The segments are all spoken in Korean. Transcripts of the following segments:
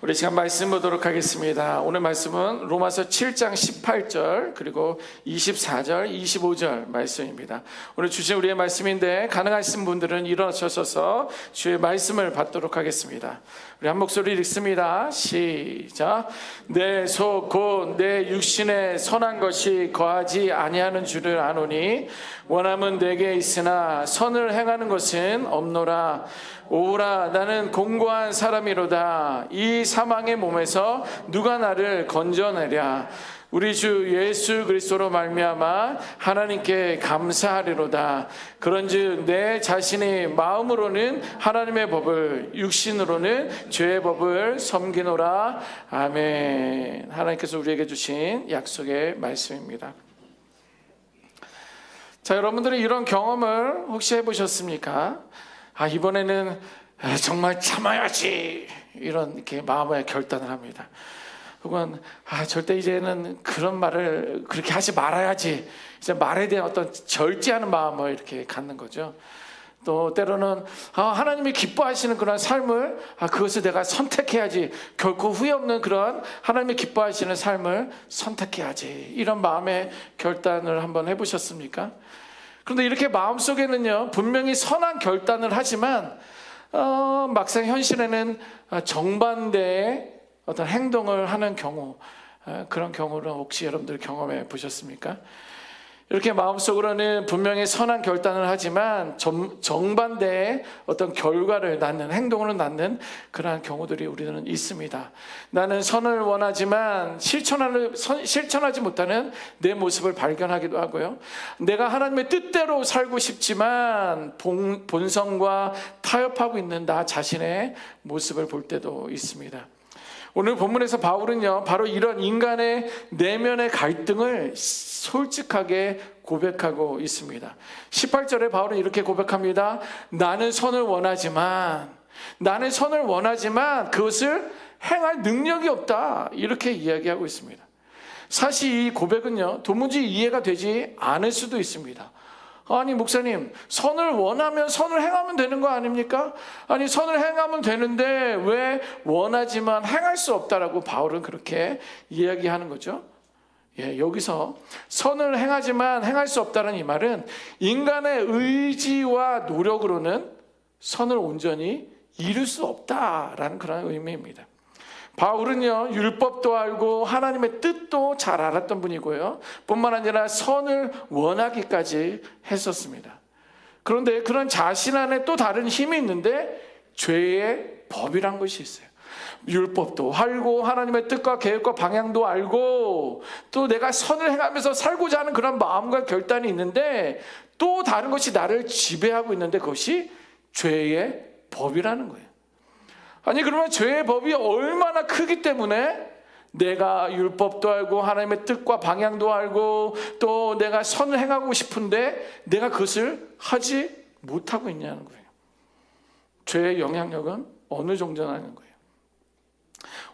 우리 시간 말씀 보도록 하겠습니다. 오늘 말씀은 로마서 7장 18절 그리고 24절 25절 말씀입니다. 오늘 주신 우리의 말씀인데 가능하신 분들은 일어서셔서 주의 말씀을 받도록 하겠습니다. 우리 한 목소리 읽습니다. 시작. 내 속 곧 내 육신에 선한 것이 거하지 아니하는 줄을 아노니 원함은 내게 있으나 선을 행하는 것은 없노라. 오라, 나는 공고한 사람이로다. 이 사망의 몸에서 누가 나를 건져내랴. 우리 주 예수 그리스도로 말미암아 하나님께 감사하리로다. 그런즉 내 자신이 마음으로는 하나님의 법을, 육신으로는 죄의 법을 섬기노라. 아멘. 하나님께서 우리에게 주신 약속의 말씀입니다. 자, 여러분들이 이런 경험을 혹시 해보셨습니까? 이번에는 정말 참아야지, 이런 이렇게 마음의 결단을 합니다. 혹은 절대 이제는 그런 말을 그렇게 하지 말아야지, 이제 말에 대한 어떤 절제하는 마음을 이렇게 갖는 거죠. 또 때로는 하나님이 기뻐하시는 그런 삶을 그것을 내가 선택해야지, 결코 후회 없는 그런 하나님이 기뻐하시는 삶을 선택해야지, 이런 마음의 결단을 한번 해보셨습니까? 그런데 이렇게 마음속에는요, 분명히 선한 결단을 하지만 막상 현실에는 정반대의 어떤 행동을 하는 경우, 그런 경우를 혹시 여러분들 경험해 보셨습니까? 이렇게 마음속으로는 분명히 선한 결단을 하지만 정반대의 어떤 결과를 낳는, 행동을 낳는 그러한 경우들이 우리는 있습니다. 나는 선을 원하지만 실천하지 못하는 내 모습을 발견하기도 하고요. 내가 하나님의 뜻대로 살고 싶지만 본성과 타협하고 있는 나 자신의 모습을 볼 때도 있습니다. 오늘 본문에서 바울은요, 바로 이런 인간의 내면의 갈등을 솔직하게 고백하고 있습니다. 18절에 바울은 이렇게 고백합니다. 나는 선을 원하지만 그것을 행할 능력이 없다, 이렇게 이야기하고 있습니다. 사실 이 고백은요, 도무지 이해가 되지 않을 수도 있습니다. 아니, 목사님, 선을 원하면 선을 행하면 되는 거 아닙니까? 아니, 선을 행하면 되는데 왜 원하지만 행할 수 없다라고 바울은 그렇게 이야기하는 거죠. 여기서 선을 행하지만 행할 수 없다는 이 말은 인간의 의지와 노력으로는 선을 온전히 이룰 수 없다라는 그런 의미입니다. 바울은요, 율법도 알고 하나님의 뜻도 잘 알았던 분이고요, 뿐만 아니라 선을 원하기까지 했었습니다. 그런데 그런 자신 안에 또 다른 힘이 있는데 죄의 법이란 것이 있어요. 율법도 알고 하나님의 뜻과 계획과 방향도 알고 또 내가 선을 행하면서 살고자 하는 그런 마음과 결단이 있는데 또 다른 것이 나를 지배하고 있는데 그것이 죄의 법이라는 거예요. 아니, 그러면 죄의 법이 얼마나 크기 때문에 내가 율법도 알고 하나님의 뜻과 방향도 알고 또 내가 선을 행하고 싶은데 내가 그것을 하지 못하고 있냐는 거예요. 죄의 영향력은 어느 정도냐는 거예요.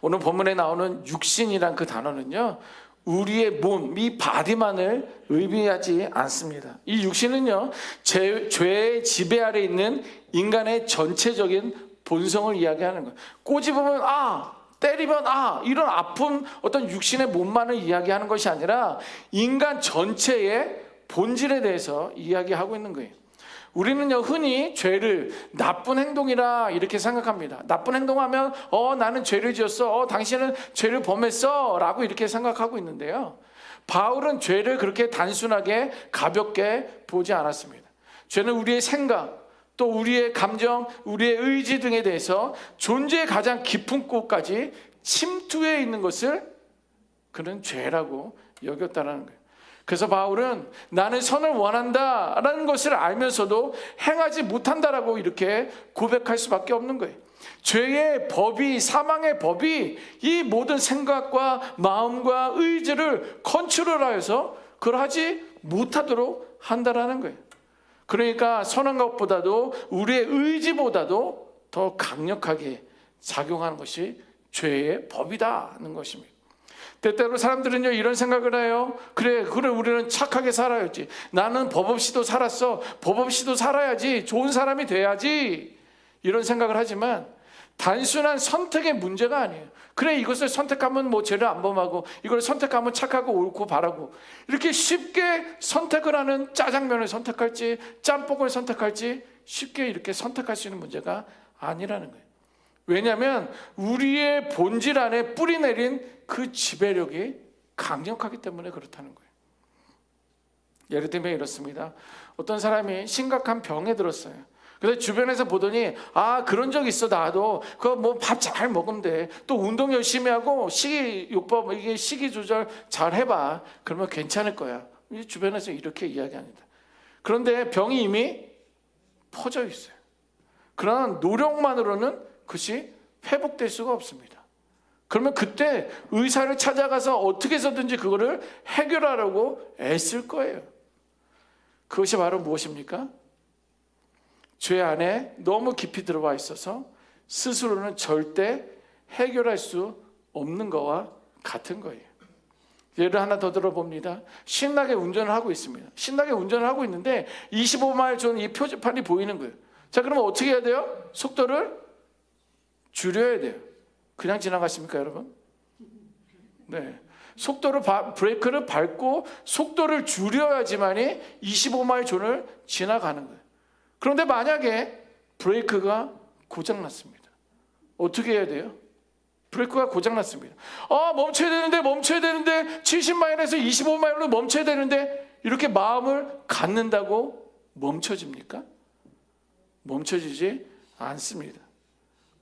오늘 본문에 나오는 육신이란 그 단어는요, 우리의 몸, 이 바디만을 의미하지 않습니다. 이 육신은요, 죄의 지배 아래 있는 인간의 전체적인 본성을 이야기하는 거예요. 꼬집으면 때리면 이런 아픈 어떤 육신의 몸만을 이야기하는 것이 아니라 인간 전체의 본질에 대해서 이야기하고 있는 거예요. 우리는요, 흔히 죄를 나쁜 행동이라 이렇게 생각합니다. 나쁜 행동하면 나는 죄를 지었어, 당신은 죄를 범했어 라고 이렇게 생각하고 있는데요, 바울은 죄를 그렇게 단순하게 가볍게 보지 않았습니다. 죄는 우리의 생각, 또 우리의 감정, 우리의 의지 등에 대해서 존재의 가장 깊은 곳까지 침투해 있는 것을 그는 죄라고 여겼다는 거예요. 그래서 바울은 나는 선을 원한다라는 것을 알면서도 행하지 못한다라고 이렇게 고백할 수밖에 없는 거예요. 죄의 법이, 사망의 법이 이 모든 생각과 마음과 의지를 컨트롤하여서 그걸 하지 못하도록 한다라는 거예요. 그러니까 선한 것보다도 우리의 의지보다도 더 강력하게 작용하는 것이 죄의 법이다는 것입니다. 때때로 사람들은요, 이런 생각을 해요. 그래 우리는 착하게 살아야지, 나는 법 없이도 살았어, 법 없이도 살아야지, 좋은 사람이 돼야지, 이런 생각을 하지만 단순한 선택의 문제가 아니에요. 그래, 이것을 선택하면 뭐 죄를 안 범하고, 이걸 선택하면 착하고 옳고 바라고, 이렇게 쉽게 선택을 하는, 짜장면을 선택할지 짬뽕을 선택할지 쉽게 이렇게 선택할 수 있는 문제가 아니라는 거예요. 왜냐하면 우리의 본질 안에 뿌리 내린 그 지배력이 강력하기 때문에 그렇다는 거예요. 예를 들면 이렇습니다. 어떤 사람이 심각한 병에 들었어요. 그래서 주변에서 보더니, 아, 그런 적 있어. 나도 그거 뭐 밥 잘 먹으면 돼. 또 운동 열심히 하고 식이요법, 이게 식이 조절 잘 해봐. 그러면 괜찮을 거야. 주변에서 이렇게 이야기합니다. 그런데 병이 이미 퍼져 있어요. 그런 노력만으로는 그것이 회복될 수가 없습니다. 그러면 그때 의사를 찾아가서 어떻게 해서든지 그거를 해결하려고 애쓸 거예요. 그것이 바로 무엇입니까? 죄 안에 너무 깊이 들어와 있어서 스스로는 절대 해결할 수 없는 거와 같은 거예요. 예를 하나 더 들어봅니다. 신나게 운전을 하고 있습니다. 신나게 운전을 하고 있는데 25마일 전 이 표지판이 보이는 거예요. 자, 그러면 어떻게 해야 돼요? 속도를 줄여야 돼요. 그냥 지나가십니까, 여러분? 네. 브레이크를 밟고 속도를 줄여야지만이 25마일 존을 지나가는 거예요. 그런데 만약에 브레이크가 고장났습니다. 어떻게 해야 돼요? 브레이크가 고장났습니다. 멈춰야 되는데 70마일에서 25마일로 멈춰야 되는데, 이렇게 마음을 갖는다고 멈춰집니까? 멈춰지지 않습니다.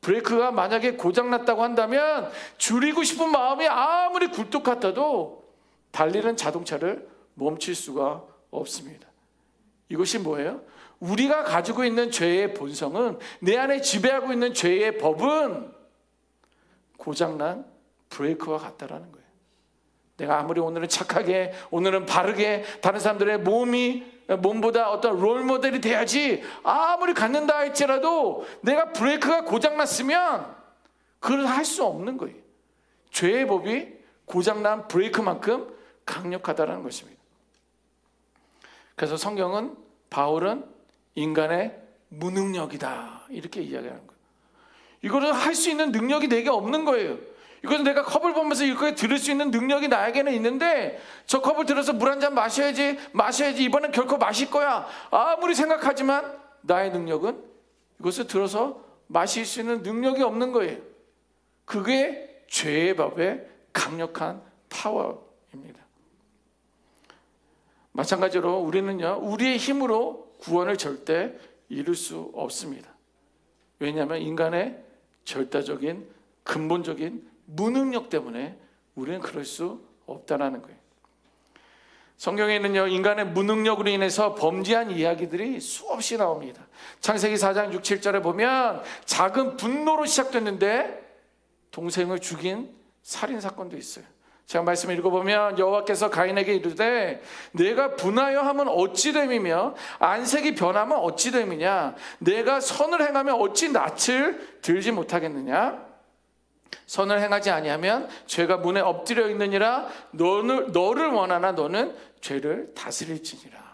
브레이크가 만약에 고장났다고 한다면 줄이고 싶은 마음이 아무리 굴뚝 같아도 달리는 자동차를 멈출 수가 없습니다. 이것이 뭐예요? 우리가 가지고 있는 죄의 본성은, 내 안에 지배하고 있는 죄의 법은 고장난 브레이크와 같다라는 거예요. 내가 아무리 오늘은 착하게, 오늘은 바르게, 다른 사람들의 몸보다 어떤 롤모델이 돼야지 아무리 갖는다 할지라도 내가 브레이크가 고장났으면 그걸 할 수 없는 거예요. 죄의 법이 고장난 브레이크만큼 강력하다는 것입니다. 그래서 성경은, 바울은 인간의 무능력이다 이렇게 이야기하는 거예요. 이거를 할 수 있는 능력이 내게 없는 거예요. 이것은 내가 컵을 보면서 이걸 들을 수 있는 능력이 나에게는 있는데, 저 컵을 들어서 물 한 잔 마셔야지, 이번엔 결코 마실 거야, 아무리 생각하지만 나의 능력은 이것을 들어서 마실 수 있는 능력이 없는 거예요. 그게 죄의 법의 강력한 파워입니다. 마찬가지로 우리는요, 우리의 힘으로 구원을 절대 이룰 수 없습니다. 왜냐하면 인간의 절대적인 근본적인 무능력 때문에 우리는 그럴 수 없다는 거예요. 성경에는요, 인간의 무능력으로 인해서 범죄한 이야기들이 수없이 나옵니다. 창세기 4장 6, 7절에 보면 작은 분노로 시작됐는데 동생을 죽인 살인사건도 있어요. 제가 말씀을 읽어보면, 여호와께서 가인에게 이르되 내가 분하여 하면 어찌 됨이며 안색이 변하면 어찌 됨이냐, 내가 선을 행하면 어찌 낯을 들지 못하겠느냐, 선을 행하지 아니하면 죄가 문에 엎드려 있느니라, 너를 원하나 너는 죄를 다스릴지니라.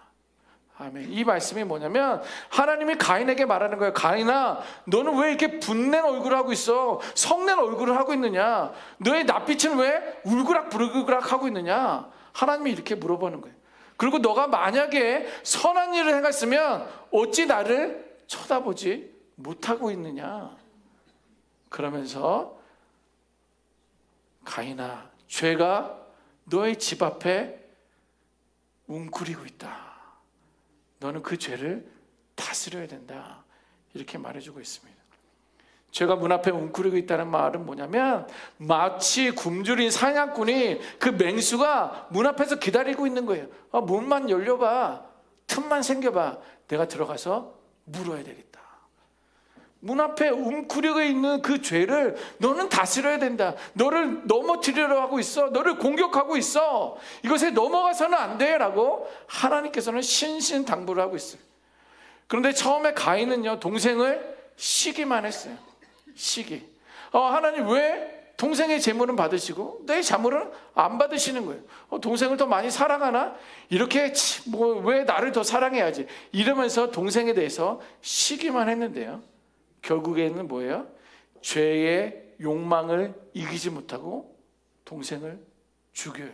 아멘. 이 말씀이 뭐냐면 하나님이 가인에게 말하는 거예요. 가인아, 너는 왜 이렇게 분낸 얼굴을 하고 있어? 성낸 얼굴을 하고 있느냐? 너의 낯빛은 왜 울그락부르그락 하고 있느냐? 하나님이 이렇게 물어보는 거예요. 그리고 너가 만약에 선한 일을 행했으면 어찌 나를 쳐다보지 못하고 있느냐? 그러면서 가인아, 죄가 너의 집 앞에 웅크리고 있다. 너는 그 죄를 다스려야 된다. 이렇게 말해주고 있습니다. 죄가 문 앞에 웅크리고 있다는 말은 뭐냐면, 마치 굶주린 사냥꾼이 그 맹수가 문 앞에서 기다리고 있는 거예요. 문만 열려봐, 틈만 생겨봐, 내가 들어가서 물어야 되겠다. 문 앞에 웅크리고 있는 그 죄를 너는 다스려야 된다. 너를 넘어뜨리려 하고 있어. 너를 공격하고 있어. 이것에 넘어가서는 안 돼 라고 하나님께서는 신신당부를 하고 있어요. 그런데 처음에 가인은요, 동생을 시기만 했어요. 시기. 하나님 왜 동생의 재물은 받으시고 내 재물은 안 받으시는 거예요? 동생을 더 많이 사랑하나? 이렇게 왜 나를 더 사랑해야지, 이러면서 동생에 대해서 시기만 했는데요, 결국에는 뭐예요? 죄의 욕망을 이기지 못하고 동생을 죽여요.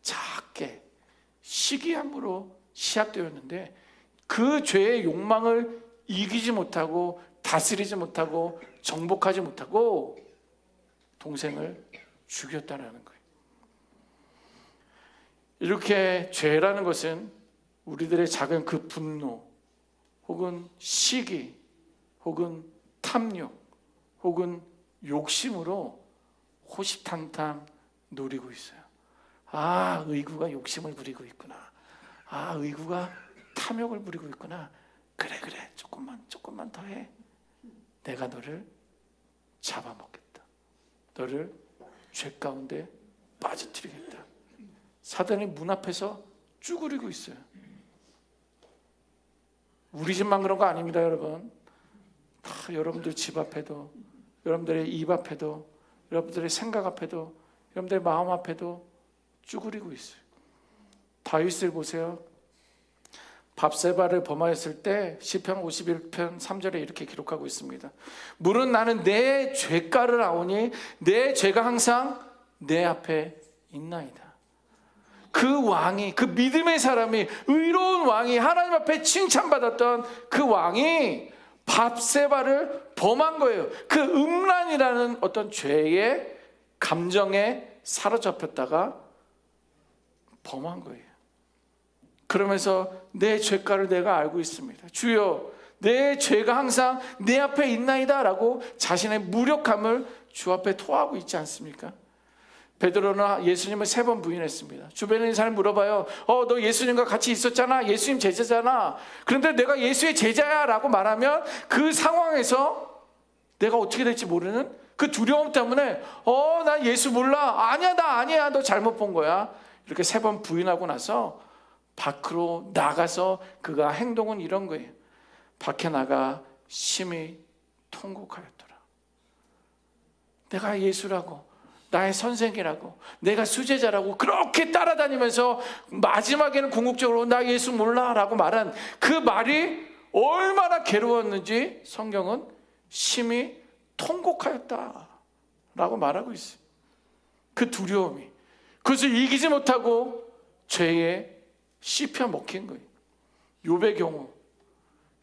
작게 시기함으로 시작되었는데 그 죄의 욕망을 이기지 못하고 다스리지 못하고 정복하지 못하고 동생을 죽였다라는 거예요. 이렇게 죄라는 것은 우리들의 작은 그 분노 혹은 시기 혹은 탐욕 혹은 욕심으로 호시탐탐 노리고 있어요. 아, 의구가 욕심을 부리고 있구나. 아, 의구가 탐욕을 부리고 있구나. 그래 조금만 더 해. 내가 너를 잡아먹겠다. 너를 죄 가운데 빠져뜨리겠다. 사단이 문 앞에서 쭈그리고 있어요. 우리 집만 그런 거 아닙니다, 여러분. 다 여러분들 집 앞에도, 여러분들의 입 앞에도, 여러분들의 생각 앞에도, 여러분들의 마음 앞에도 쭈그리고 있어요. 다윗을 보세요. 밥세바를 범하였을 때 시편 51편 3절에 이렇게 기록하고 있습니다. 물은 나는 내 죄가를 아오니 내 죄가 항상 내 앞에 있나이다. 그 왕이, 그 믿음의 사람이, 의로운 왕이, 하나님 앞에 칭찬받았던 그 왕이 밥세바를 범한 거예요. 그 음란이라는 어떤 죄의 감정에 사로잡혔다가 범한 거예요. 그러면서 내 죄가를 내가 알고 있습니다. 주여, 내 죄가 항상 내 앞에 있나이다 라고 자신의 무력함을 주 앞에 토하고 있지 않습니까? 베드로는 예수님을 3번 부인했습니다. 주변에 있는 사람이 물어봐요. 너 예수님과 같이 있었잖아. 예수님 제자잖아. 그런데 내가 예수의 제자야 라고 말하면 그 상황에서 내가 어떻게 될지 모르는 그 두려움 때문에 나 예수 몰라. 아니야, 나 아니야. 너 잘못 본 거야. 이렇게 3번 부인하고 나서 밖으로 나가서 그가 행동은 이런 거예요. 밖에 나가 심히 통곡하였더라. 내가 예수라고, 나의 선생이라고, 내가 수제자라고 그렇게 따라다니면서 마지막에는 궁극적으로 나 예수 몰라 라고 말한 그 말이 얼마나 괴로웠는지 성경은 심히 통곡하였다 라고 말하고 있어요. 그 두려움이, 그것을 이기지 못하고 죄에 씹혀 먹힌 거예요. 욥의 경우,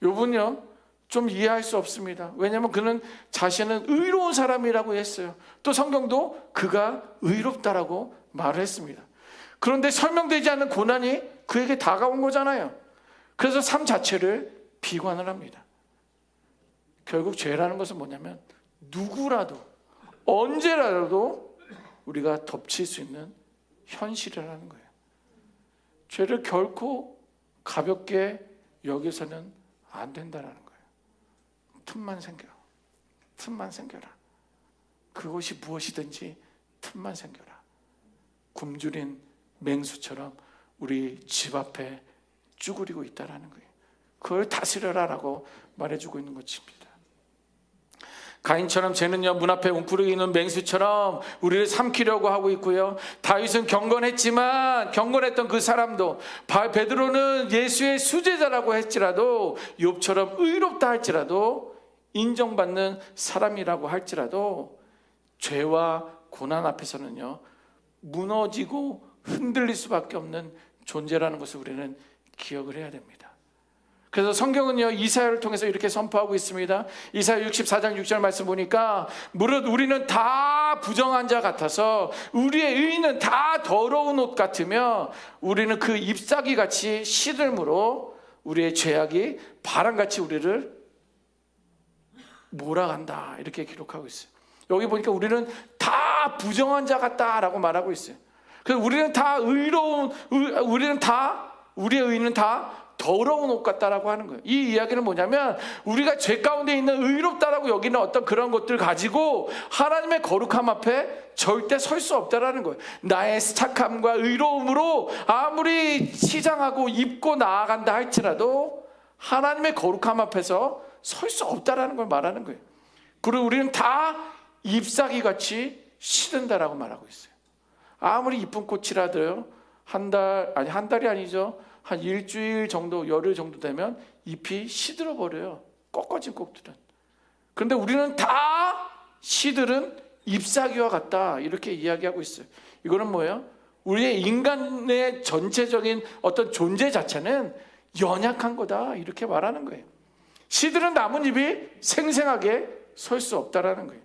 욥은요 좀 이해할 수 없습니다. 왜냐하면 그는 자신은 의로운 사람이라고 했어요. 또 성경도 그가 의롭다라고 말을 했습니다. 그런데 설명되지 않는 고난이 그에게 다가온 거잖아요. 그래서 삶 자체를 비관을 합니다. 결국 죄라는 것은 뭐냐면 누구라도 언제라도 우리가 덮칠 수 있는 현실이라는 거예요. 죄를 결코 가볍게 여기서는 안 된다는 거예요. 틈만 생겨라. 그것이 무엇이든지 틈만 생겨라. 굶주린 맹수처럼 우리 집 앞에 쭈그리고 있다는 거예요. 그걸 다스려라라고 말해주고 있는 것입니다. 가인처럼 쟤는요 문 앞에 웅크리고 있는 맹수처럼 우리를 삼키려고 하고 있고요. 다윗은 경건했던 그 사람도, 베드로는 예수의 수제자라고 할지라도, 욥처럼 의롭다 할지라도, 인정받는 사람이라고 할지라도 죄와 고난 앞에서는요 무너지고 흔들릴 수밖에 없는 존재라는 것을 우리는 기억을 해야 됩니다. 그래서 성경은요 이사야를 통해서 이렇게 선포하고 있습니다. 이사야 64장 6절 말씀 보니까 무릇 우리는 다 부정한 자 같아서 우리의 의는 다 더러운 옷 같으며 우리는 그 잎사귀 같이 시들므로 우리의 죄악이 바람같이 우리를 몰아간다 이렇게 기록하고 있어요. 여기 보니까 우리는 다 부정한 자 같다라고 말하고 있어요. 그래서 우리는 다 우리의 의는 다 더러운 옷 같다라고 하는 거예요. 이 이야기는 뭐냐면 우리가 죄 가운데 있는 의롭다라고 여기는 어떤 그런 것들 가지고 하나님의 거룩함 앞에 절대 설 수 없다라는 거예요. 나의 착함과 의로움으로 아무리 치장하고 입고 나아간다 할지라도 하나님의 거룩함 앞에서 설 수 없다라는 걸 말하는 거예요. 그리고 우리는 다 잎사귀 같이 시든다라고 말하고 있어요. 아무리 이쁜 꽃이라도요 한 달이 아니죠. 한 일주일 정도, 열흘 정도 되면 잎이 시들어 버려요. 꺾어진 꽃들은. 그런데 우리는 다 씨들은 잎사귀와 같다 이렇게 이야기하고 있어요. 이거는 뭐예요? 우리의 인간의 전체적인 어떤 존재 자체는 연약한 거다 이렇게 말하는 거예요. 씨들은 나뭇잎이 생생하게 설 수 없다라는 거예요.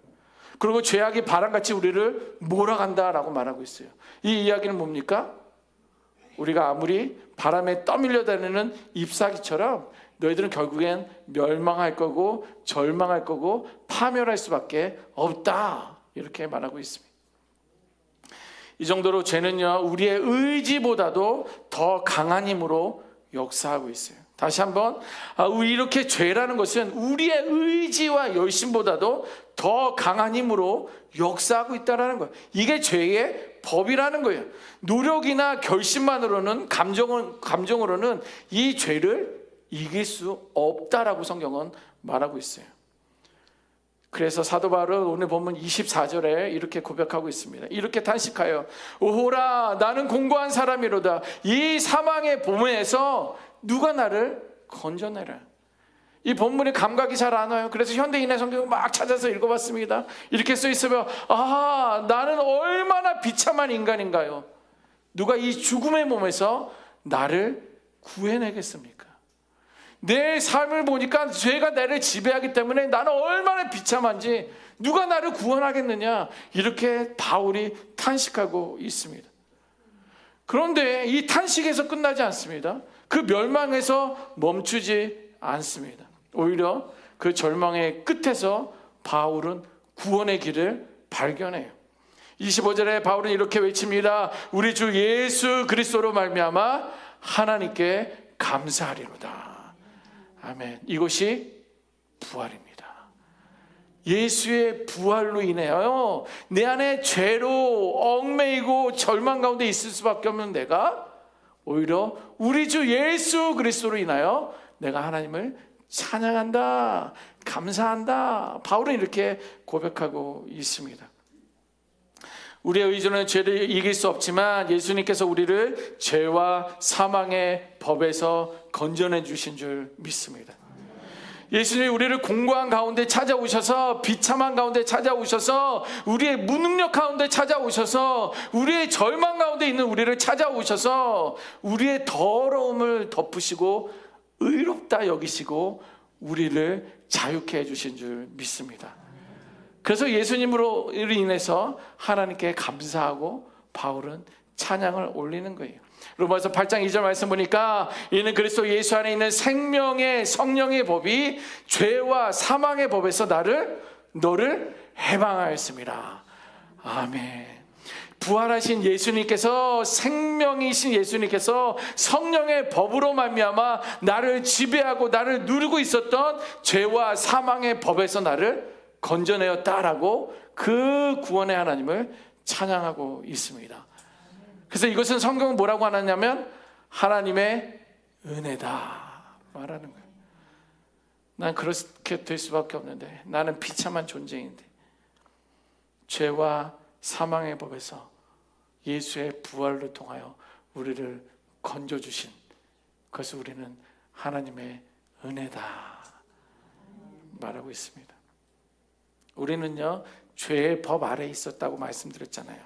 그리고 죄악이 바람같이 우리를 몰아간다라고 말하고 있어요. 이 이야기는 뭡니까? 우리가 아무리 바람에 떠밀려 다니는 잎사귀처럼 너희들은 결국엔 멸망할 거고 절망할 거고 파멸할 수밖에 없다 이렇게 말하고 있습니다. 이 정도로 죄는요 우리의 의지보다도 더 강한 힘으로 역사하고 있어요. 다시 한번 이렇게 죄라는 것은 우리의 의지와 열심보다도 더 강한 힘으로 역사하고 있다는 거예요. 이게 죄의 법이라는 거예요. 노력이나 결심만으로는 감정으로는 이 죄를 이길 수 없다라고 성경은 말하고 있어요. 그래서 사도 바울은 오늘 본문 24절에 이렇게 고백하고 있습니다. 이렇게 탄식하여 오호라 나는 공고한 사람이로다. 이 사망의 범위에서 누가 나를 건져내라. 이 본문에 감각이 잘 안 와요. 그래서 현대인의 성경을 막 찾아서 읽어봤습니다. 이렇게 써 있으면 나는 얼마나 비참한 인간인가요? 누가 이 죽음의 몸에서 나를 구해내겠습니까? 내 삶을 보니까 죄가 나를 지배하기 때문에 나는 얼마나 비참한지 누가 나를 구원하겠느냐 이렇게 바울이 탄식하고 있습니다. 그런데 이 탄식에서 끝나지 않습니다. 그 멸망에서 멈추지 않습니다. 오히려 그 절망의 끝에서 바울은 구원의 길을 발견해요. 25절에 바울은 이렇게 외칩니다. 우리 주 예수 그리스도로 말미암아 하나님께 감사하리로다. 아멘. 이것이 부활입니다. 예수의 부활로 인하여 내 안에 죄로 얽매이고 절망 가운데 있을 수밖에 없는 내가 오히려 우리 주 예수 그리스도로 인하여 내가 하나님을 찬양한다, 감사한다. 바울은 이렇게 고백하고 있습니다. 우리의 의지는 죄를 이길 수 없지만 예수님께서 우리를 죄와 사망의 법에서 건져내 주신 줄 믿습니다. 예수님이 우리를 공고한 가운데 찾아오셔서 비참한 가운데 찾아오셔서 우리의 무능력 가운데 찾아오셔서 우리의 절망 가운데 있는 우리를 찾아오셔서 우리의 더러움을 덮으시고 의롭다 여기시고 우리를 자유케 해주신 줄 믿습니다. 그래서 예수님으로 인해서 하나님께 감사하고 바울은 찬양을 올리는 거예요. 로마서 8장 2절 말씀 보니까 이는 그리스도 예수 안에 있는 생명의 성령의 법이 죄와 사망의 법에서 너를 해방하였습니다. 아멘. 부활하신 예수님께서 생명이신 예수님께서 성령의 법으로 말미암아 나를 지배하고 나를 누르고 있었던 죄와 사망의 법에서 나를 건져내었다라고 그 구원의 하나님을 찬양하고 있습니다. 그래서 이것은 성경은 뭐라고 하냐면 하나님의 은혜다 말하는 거예요. 난 그렇게 될 수밖에 없는데 나는 비참한 존재인데 죄와 사망의 법에서 예수의 부활로 통하여 우리를 건져주신 그것을 우리는 하나님의 은혜다 말하고 있습니다. 우리는요 죄의 법 아래에 있었다고 말씀드렸잖아요.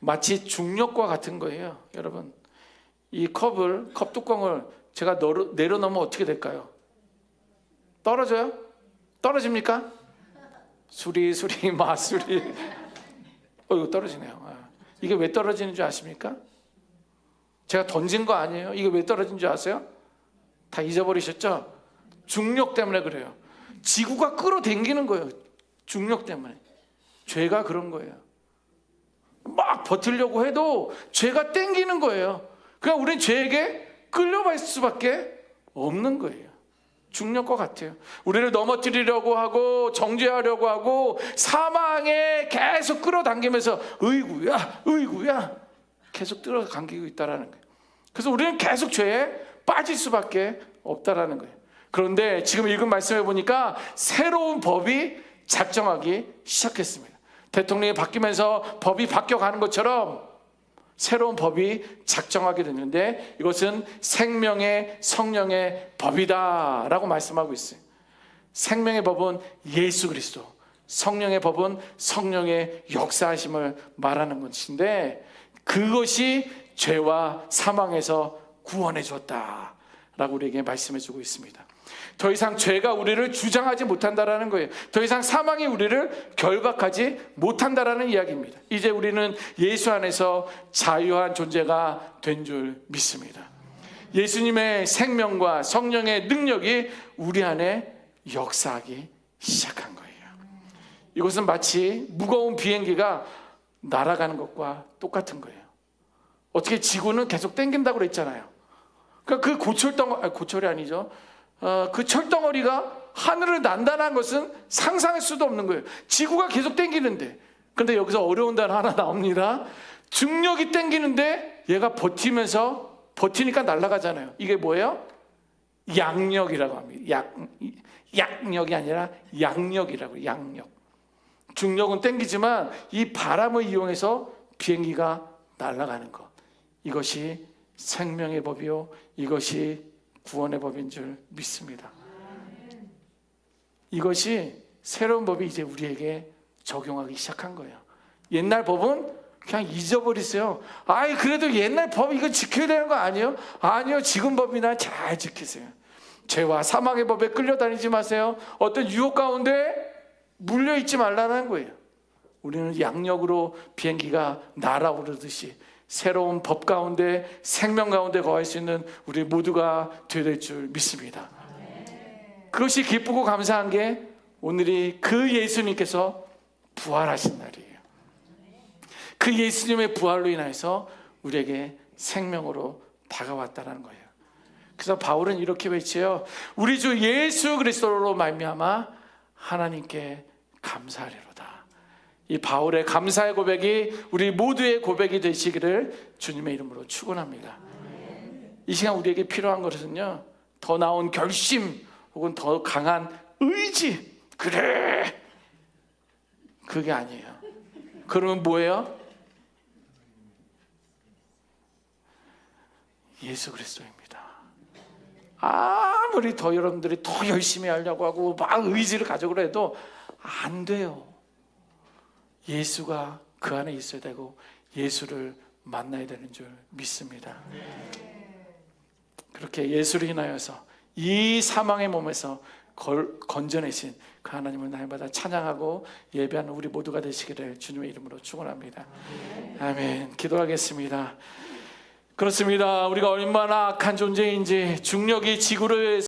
마치 중력과 같은 거예요. 여러분 이 컵 뚜껑을 제가 내려놓으면 어떻게 될까요? 떨어져요? 떨어집니까? 수리 마수리 이거 떨어지네요. 이게 왜 떨어지는 줄 아십니까? 제가 던진 거 아니에요. 이게 왜 떨어진 줄 아세요? 다 잊어버리셨죠? 중력 때문에 그래요. 지구가 끌어당기는 거예요. 중력 때문에. 죄가 그런 거예요. 막 버티려고 해도 죄가 땡기는 거예요. 그러니까 우리는 죄에게 끌려갈 수밖에 없는 거예요. 중력과 같아요. 우리를 넘어뜨리려고 하고 정죄하려고 하고 사망에 계속 끌어당기면서 의구야 계속 끌어당기고 있다라는 거예요. 그래서 우리는 계속 죄에 빠질 수밖에 없다라는 거예요. 그런데 지금 읽은 말씀에 보니까 새로운 법이 작정하기 시작했습니다. 대통령이 바뀌면서 법이 바뀌어가는 것처럼 새로운 법이 작정하게 됐는데 이것은 생명의 성령의 법이다 라고 말씀하고 있어요. 생명의 법은 예수 그리스도, 성령의 법은 성령의 역사하심을 말하는 것인데, 그것이 죄와 사망에서 구원해 주었다라고 우리에게 말씀해 주고 있습니다. 더 이상 죄가 우리를 주장하지 못한다라는 거예요. 더 이상 사망이 우리를 결박하지 못한다라는 이야기입니다. 이제 우리는 예수 안에서 자유한 존재가 된 줄 믿습니다. 예수님의 생명과 성령의 능력이 우리 안에 역사하기 시작한 거예요. 이것은 마치 무거운 비행기가 날아가는 것과 똑같은 거예요. 어떻게 지구는 계속 땡긴다고 그랬잖아요. 그러니까 그 고철이 아니죠. 그 철덩어리가 하늘을 난다는 것은 상상할 수도 없는 거예요. 지구가 계속 땡기는데, 근데 여기서 어려운 단어 하나 나옵니다. 중력이 땡기는데 얘가 버티니까 날아가잖아요. 이게 뭐예요? 양력이라고 합니다. 약력이 아니라 양력이라고. 양력. 중력은 땡기지만 이 바람을 이용해서 비행기가 날아가는 것, 이것이 생명의 법이요, 이것이 구원의 법인 줄 믿습니다. 이것이 새로운 법이 이제 우리에게 적용하기 시작한 거예요. 옛날 법은 그냥 잊어버리세요. 아이, 그래도 옛날 법 이거 지켜야 되는 거 아니에요? 아니요, 지금 법이나 잘 지키세요. 죄와 사망의 법에 끌려다니지 마세요. 어떤 유혹 가운데 물려있지 말라는 거예요. 우리는 양력으로 비행기가 날아오르듯이 새로운 법 가운데, 생명 가운데 거할 수 있는 우리 모두가 되어야 될 줄 믿습니다. 그것이 기쁘고 감사한 게 오늘이 그 예수님께서 부활하신 날이에요. 그 예수님의 부활로 인해서 우리에게 생명으로 다가왔다는 거예요. 그래서 바울은 이렇게 외쳐요. 우리 주 예수 그리스도로 말미암아 하나님께 감사하리로다. 이 바울의 감사의 고백이 우리 모두의 고백이 되시기를 주님의 이름으로 축원합니다. 이 시간 우리에게 필요한 것은요, 더 나은 결심 혹은 더 강한 의지, 그래, 그게 아니에요. 그러면 뭐예요? 예수 그리스도입니다. 아무리 더 여러분들이 더 열심히 하려고 하고 막 의지를 가지고 해도 안 돼요. 예수가 그 안에 있어야 되고 예수를 만나야 되는 줄 믿습니다. 그렇게 예수를 인하여서 이 사망의 몸에서 건져내신 그 하나님을 날마다 찬양하고 예배하는 우리 모두가 되시기를 주님의 이름으로 축원합니다. 아멘. 기도하겠습니다. 그렇습니다. 우리가 얼마나 악한 존재인지, 중력이 지구를